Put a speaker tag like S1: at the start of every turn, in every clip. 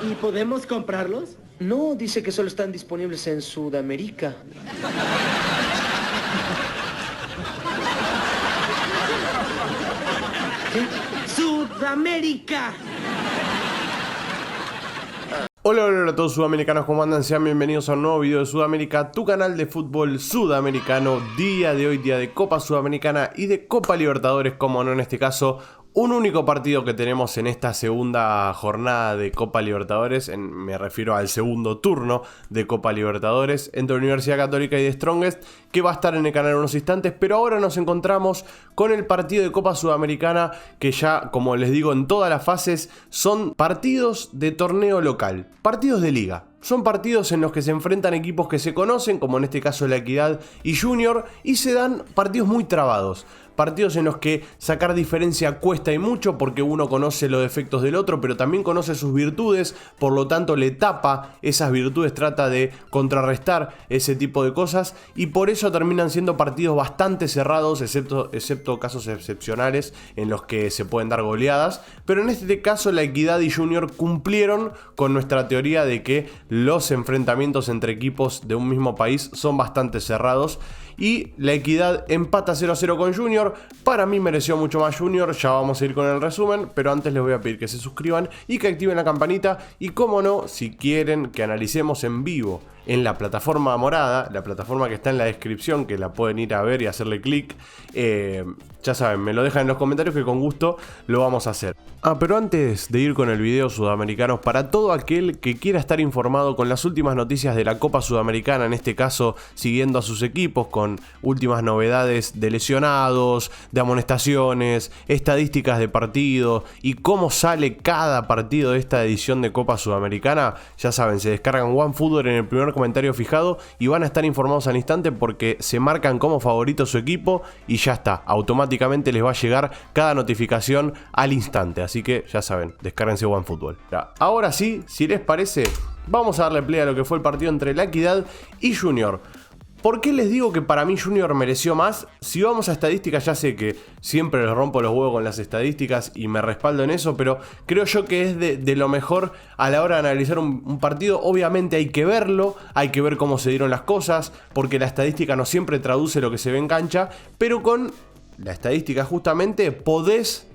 S1: ¿Y podemos comprarlos?
S2: No, dice que solo están disponibles en Sudamérica.
S1: ¿Qué? ¡Sudamérica!
S3: Hola, hola a todos sudamericanos, ¿cómo andan? Sean bienvenidos a un nuevo video de Sudamérica, tu canal de fútbol sudamericano. Día de hoy, día de Copa Sudamericana y de Copa Libertadores, como no en este caso. Un único partido que tenemos en esta segunda jornada de Copa Libertadores, me refiero al segundo turno de Copa Libertadores entre Universidad Católica y The Strongest, que va a estar en el canal en unos instantes, pero ahora nos encontramos con el partido de Copa Sudamericana, que ya, como les digo, en todas las fases son partidos de torneo local, partidos de liga. Son partidos en los que se enfrentan equipos que se conocen, como en este caso La Equidad y Junior, y se dan partidos muy trabados. Partidos en los que sacar diferencia cuesta y mucho porque uno conoce los defectos del otro, pero también conoce sus virtudes, por lo tanto le tapa esas virtudes, trata de contrarrestar ese tipo de cosas y por eso terminan siendo partidos bastante cerrados, excepto casos excepcionales en los que se pueden dar goleadas. Pero en este caso La Equidad y Junior cumplieron con nuestra teoría de que los enfrentamientos entre equipos de un mismo país son bastante cerrados. Y La Equidad empata 0-0 con Junior. Para mí mereció mucho más Junior. Ya vamos a ir con el resumen. Pero antes les voy a pedir que se suscriban y que activen la campanita. Y como no, si quieren que analicemos en vivo en la plataforma morada, la plataforma que está en la descripción, que la pueden ir a ver y hacerle clic, ya saben, me lo dejan en los comentarios que con gusto lo vamos a hacer. Pero antes de ir con el video sudamericanos, para todo aquel que quiera estar informado con las últimas noticias de la Copa Sudamericana, en este caso siguiendo a sus equipos con últimas novedades de lesionados, de amonestaciones, estadísticas de partido y cómo sale cada partido de esta edición de Copa Sudamericana, ya saben, se descargan OneFootball en el primer comentario fijado y van a estar informados al instante porque se marcan como favorito su equipo y ya está, automáticamente les va a llegar cada notificación al instante, así que ya saben, descárguense OneFootball. Ahora sí, si les parece, vamos a darle play a lo que fue el partido entre La Equidad y Junior. ¿Por qué les digo que para mí Junior mereció más? Si vamos a estadísticas, ya sé que siempre les rompo los huevos con las estadísticas y me respaldo en eso, pero creo yo que es de lo mejor a la hora de analizar un partido. Obviamente hay que verlo, hay que ver cómo se dieron las cosas, porque la estadística no siempre traduce lo que se ve en cancha, pero con la estadística justamente podés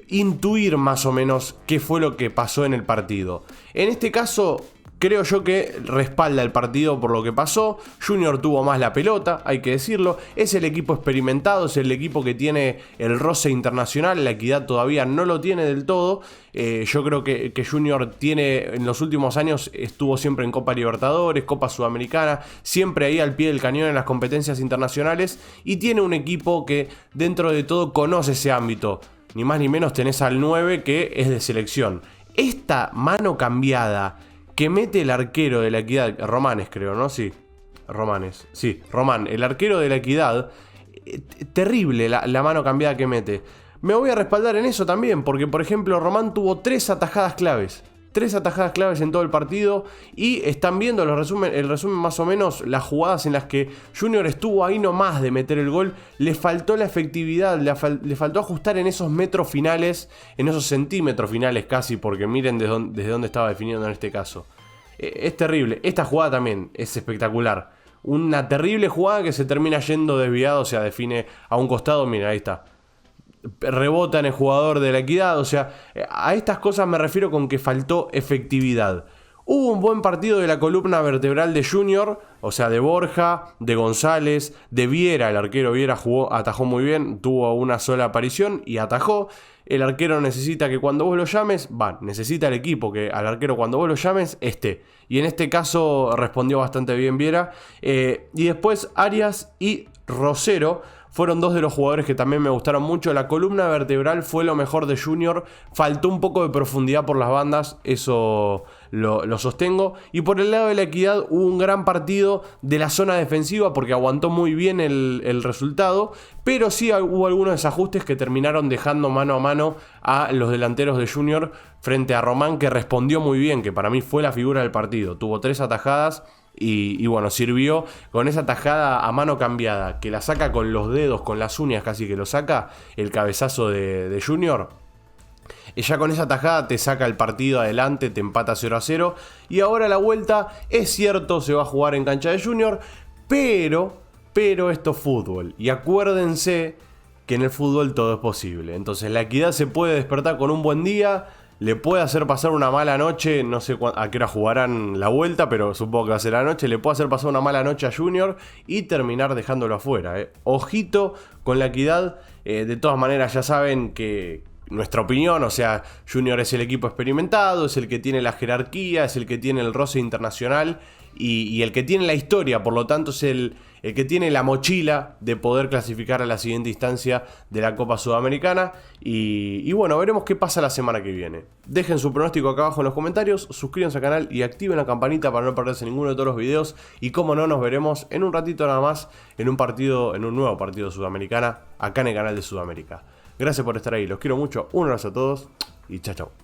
S3: intuir más o menos qué fue lo que pasó en el partido. En este caso, creo yo que respalda el partido por lo que pasó. Junior tuvo más la pelota, hay que decirlo. Es el equipo experimentado, es el equipo que tiene el roce internacional. La Equidad todavía no lo tiene del todo. Yo creo que Junior tiene, en los últimos años, estuvo siempre en Copa Libertadores, Copa Sudamericana, siempre ahí al pie del cañón en las competencias internacionales. Y tiene un equipo que dentro de todo conoce ese ámbito. Ni más ni menos tenés al 9 que es de selección. Esta mano cambiada que mete el arquero de La Equidad, Romanes creo, ¿no? Sí, Romanes, sí, Román, el arquero de La Equidad, terrible la mano cambiada que mete. Me voy a respaldar en eso también, porque por ejemplo Román tuvo 3 atajadas claves en todo el partido y están viendo el resumen más o menos, las jugadas en las que Junior estuvo ahí nomás de meter el gol, le faltó la efectividad, le faltó ajustar en esos metros finales, en esos centímetros finales casi, porque miren desde dónde estaba definiendo en este caso. Es terrible, esta jugada también es espectacular, una terrible jugada que se termina yendo desviado, o sea, define a un costado, mira, ahí está. Rebota en el jugador de La Equidad, o sea, a estas cosas me refiero con que faltó efectividad. Hubo un buen partido de la columna vertebral de Junior, o sea, de Borja, de González, de Viera. El arquero Viera atajó muy bien, tuvo una sola aparición y atajó. El arquero necesita que cuando vos lo llames, necesita el equipo que al arquero cuando vos lo llames esté. Y en este caso respondió bastante bien Viera. Y después Arias y Rosero fueron dos de los jugadores que también me gustaron mucho. La columna vertebral fue lo mejor de Junior. Faltó un poco de profundidad por las bandas, eso lo sostengo. Y por el lado de La Equidad hubo un gran partido de la zona defensiva porque aguantó muy bien el resultado. Pero sí hubo algunos desajustes que terminaron dejando mano a mano a los delanteros de Junior frente a Román, que respondió muy bien, que para mí fue la figura del partido. Tuvo 3 atajadas. Y bueno, sirvió con esa tajada a mano cambiada, que la saca con los dedos, con las uñas casi que lo saca, el cabezazo de Junior. Ya con esa tajada te saca el partido adelante, te empata 0-0. Y ahora la vuelta, es cierto, se va a jugar en cancha de Junior, pero esto es fútbol. Y acuérdense que en el fútbol todo es posible. Entonces la Equidad se puede despertar con un buen día, le puede hacer pasar una mala noche, no sé a qué hora jugarán la vuelta, pero supongo que va a ser la noche, le puede hacer pasar una mala noche a Junior y terminar dejándolo afuera. Ojito con la Equidad, de todas maneras ya saben que nuestra opinión, o sea, Junior es el equipo experimentado, es el que tiene la jerarquía, es el que tiene el roce internacional y el que tiene la historia, por lo tanto es el que tiene la mochila de poder clasificar a la siguiente instancia de la Copa Sudamericana. Y bueno, veremos qué pasa la semana que viene. Dejen su pronóstico acá abajo en los comentarios, suscríbanse al canal y activen la campanita para no perderse ninguno de todos los videos. Y como no, nos veremos en un ratito nada más en un nuevo partido Sudamericana acá en el canal de Sudamérica. Gracias por estar ahí, los quiero mucho, un abrazo a todos y chao chao.